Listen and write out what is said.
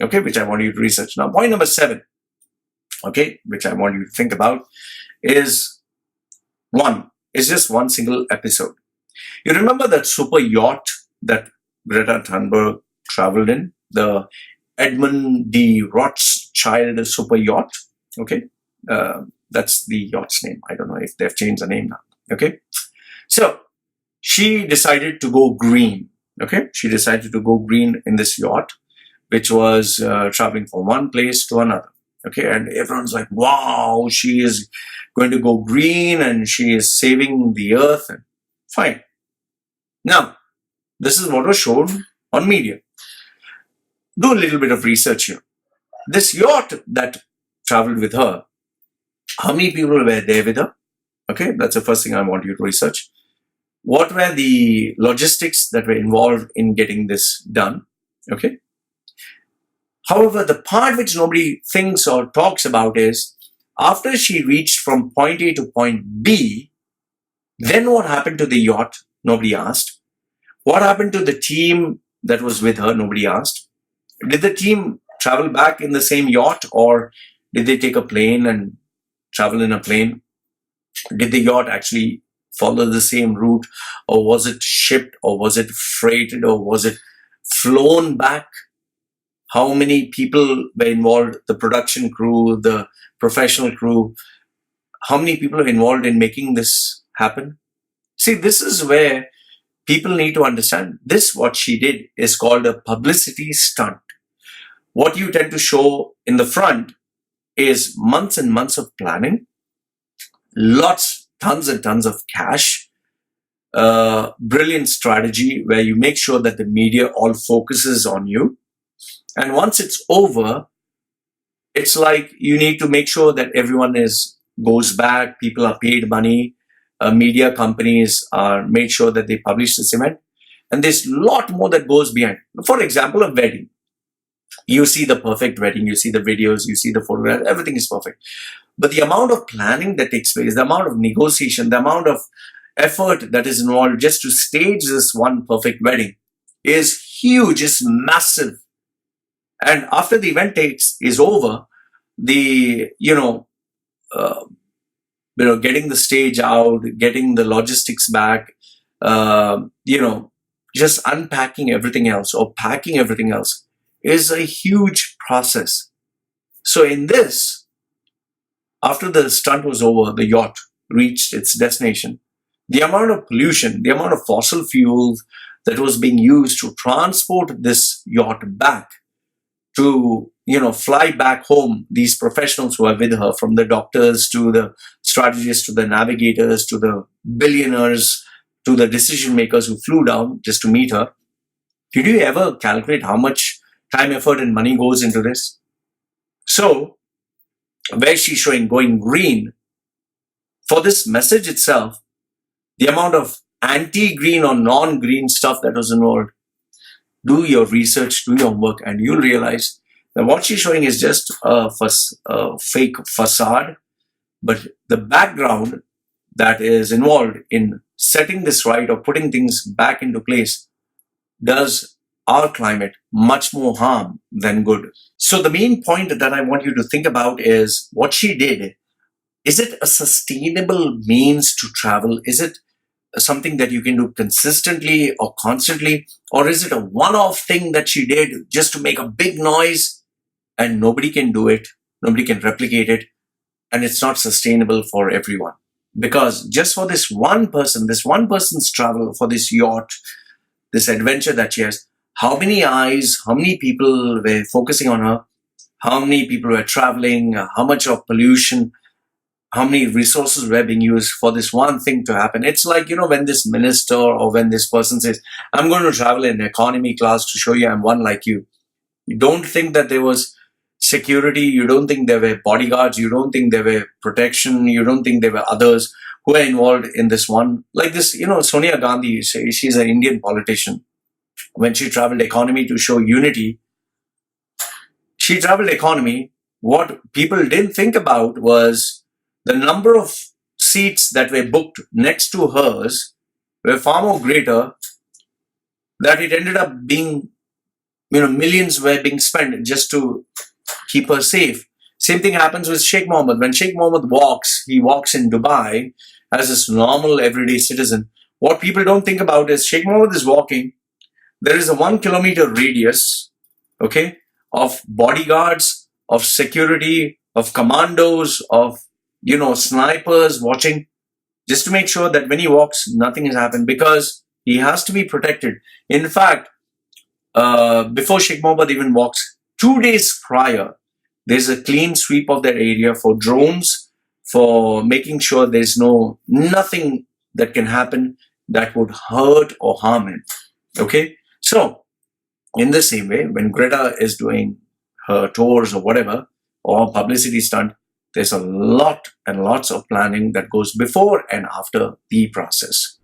okay, which I want you to research. Now, point number 7, okay, which I want you to think about is just one single episode. You remember that super yacht that Greta Thunberg traveled in, the Edmond the Rothschild super yacht, okay? That's the yacht's name. I don't know if they've changed the name now, okay? So she decided to go green, okay? She decided to go green in this yacht, which was traveling from one place to another, okay? And everyone's like, wow, she is going to go green and she is saving the earth. And fine. Now, this is what was shown on media. Do a little bit of research here. This yacht that traveled with her, how many people were there with her? Okay, that's the first thing I want you to research. What were the logistics that were involved in getting this done? Okay. However, the part which nobody thinks or talks about is after she reached from point A to point B, then what happened to the yacht? Nobody asked. What happened to the team that was with her? Nobody asked. Did the team travel back in the same yacht, or did they take a plane and travel in a plane? Did the yacht actually follow the same route, or was it shipped, or was it freighted, or was it flown back? How many people were involved? The production crew, the professional crew. How many people are involved in making this happen? See, this is where people need to understand this. What she did is called a publicity stunt. What you tend to show in the front is months and months of planning, tons and tons of cash, brilliant strategy where you make sure that the media all focuses on you. And once it's over, it's like you need to make sure that everyone goes back, people are paid money, media companies are made sure that they publish this event. And there's a lot more that goes behind. For example, a wedding. You see the perfect wedding, you see the videos, you see the photographs, everything is perfect. But the amount of planning that takes place, the amount of negotiation, the amount of effort that is involved just to stage this one perfect wedding is huge, is massive. And after the event is over, getting the stage out, getting the logistics back, just unpacking everything else or packing everything else is a huge process. So in this, after the stunt was over, the yacht reached its destination. The amount of pollution, the amount of fossil fuels that was being used to transport this yacht back to, fly back home, these professionals who are with her, from the doctors to the strategists to the navigators to the billionaires to the decision makers who flew down just to meet her. Did you ever calculate how much time, effort, and money goes into this? So, where she's showing going green, for this message itself, the amount of anti-green or non-green stuff that was involved, do your research, do your homework, and you'll realize that what she's showing is just a fake facade, but the background that is involved in setting this right or putting things back into place does our climate much more harm than good. So the main point that I want you to think about is what she did. Is it a sustainable means to travel? Is it something that you can do consistently or constantly? Or is it a one-off thing that she did just to make a big noise and nobody can do it, nobody can replicate it, and it's not sustainable for everyone? Because just for this one person's travel, for this yacht, this adventure that she has, how many eyes, how many people were focusing on her, how many people were traveling, how much of pollution, how many resources were being used for this one thing to happen. It's like, when this minister or when this person says, I'm going to travel in economy class to show you I'm one like you. You don't think that there was security, you don't think there were bodyguards, you don't think there were protection, you don't think there were others who were involved in this one. Like this, Sonia Gandhi, she's an Indian politician. When she traveled economy to show unity, she traveled economy. What people didn't think about was the number of seats that were booked next to hers were far more greater, that it ended up being millions were being spent just to keep her safe. Same thing happens with Sheikh Mohammed. When Sheikh Mohammed walks, he walks in Dubai as this normal everyday citizen. What people don't think about is Sheikh Mohammed is walking. There is a 1 kilometer radius, okay, of bodyguards, of security, of commandos, of, snipers watching, just to make sure that when he walks, nothing has happened, because he has to be protected. In fact, before Sheikh Mohammed even walks, 2 days prior, there's a clean sweep of that area for drones, for making sure there's nothing that can happen that would hurt or harm him. Okay? So, in the same way, when Greta is doing her tours or whatever, or publicity stunt, there's a lot and lots of planning that goes before and after the process.